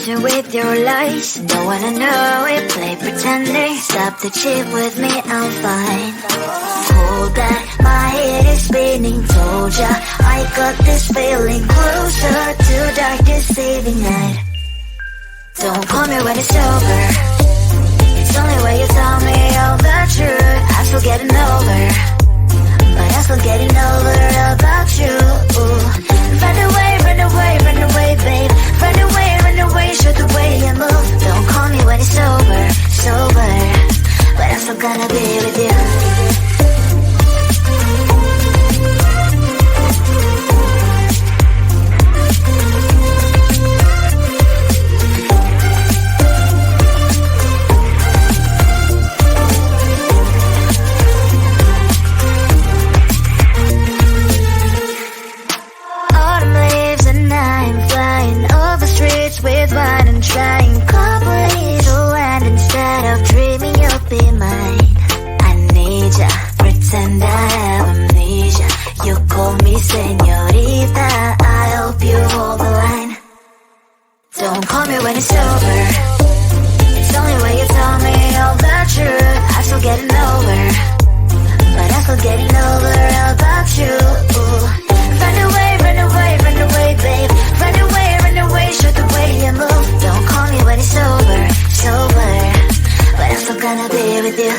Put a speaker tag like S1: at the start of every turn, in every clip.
S1: posing with your lies. Don't wanna know it, play pretending. Stop the cheat with me, I'm fine. Hold that, my head is spinning. Told ya, I got this feeling. Closer to dark deceiving night. Don't call me when it's over. It's only when you tell me all the truth. I'm still getting over, but I'm still getting over about you. Run away, run away, run away, babe. Run away, show the way you move. Don't call me when it's over, sober, but I'm still gonna be with you. With wine and trying couples to land instead of dreaming you'll be mine. I need ya, pretend I have amnesia. You call me señorita, I hope you hold the line. Don't call me when it's over. It's only when you tell me all the truth. I'm still getting over, but I'm still getting over about you. Run away, run away, run away, babe. Run away, show the way you move. Don't call me when it's over, sober, but I'm still gonna be with you.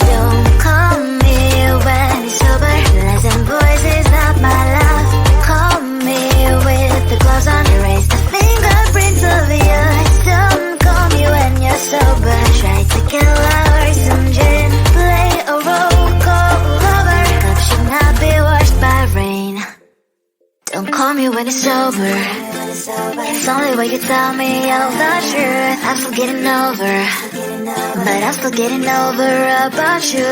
S1: Don't call me when it's over. Lies and boys is not my love. Call me with the gloves on. Erase the fingerprints of yours. Don't call me when you're sober. Try to kill hours, some gin. Play a role, call lover. Cup should not be washed by rain. Don't call me when it's over. It's only when you tell me all the truth. I'm still getting over, but I'm still getting over about you.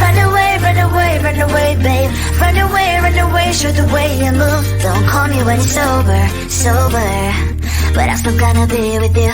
S1: Run away, run away, run away, babe. Run away, show the way you move. Don't call me when it's over, sober, but I'm still gonna be with you.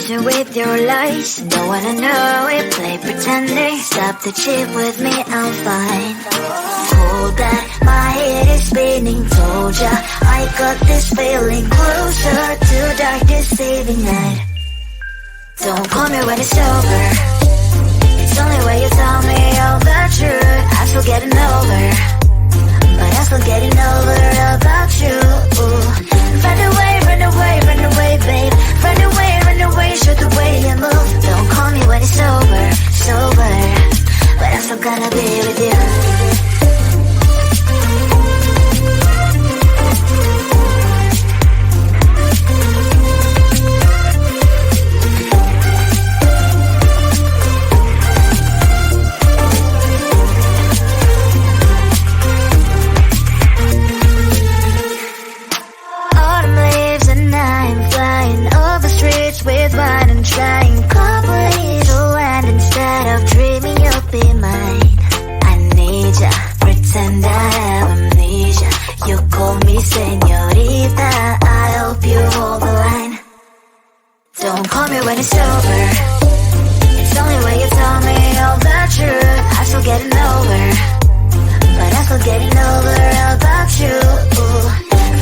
S1: poison with your lies. Don't wanna know it, play pretending. Stop the cheat with me, I'm fine. Hold that, my head is spinning. Told ya, I got this feeling. Closer to dark deceiving night. Don't call me when it's over. It's only when you tell me all the truth. I'm still getting over, but I'm still getting over about you. Run away, run away, run away, babe. Run away, show the way you move. Don't call me when it's over, sober, but I'm still gonna be with you. With wine and trying complete land instead of dreaming you'll be mine. I need ya, pretend I have amnesia. You call me señorita, I hope you hold the line. Don't call me when it's over. It's only when you tell me all the truth. I'm still getting over, but I'm still getting over about you.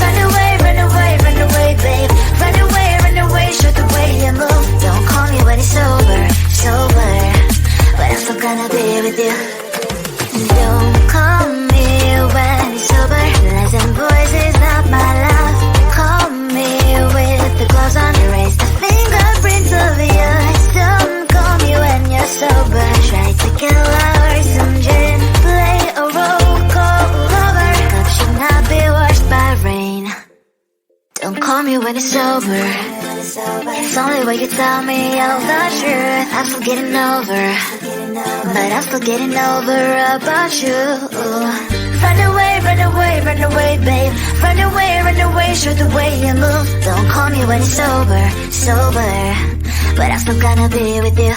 S1: Run away, run away, run away, babe. Run away, show the way you move. Don't call me when it's over, sober, but I'm still gonna be with you. Don't call me when it's over. Lies and boys is not my love. Call me with the gloves on. Erase the fingerprints of your eyes. Don't call me when you're sober. Try to kill our some gin. Play a role called lover. Cup should not be washed by rain. Don't call me when it's over. It's only when you tell me all the truth. I'm still getting over, but I'm still getting over about you. Run away, run away, run away, babe. Run away, show the way you move. Don't call me when it's over, sober, but I'm still gonna be with you.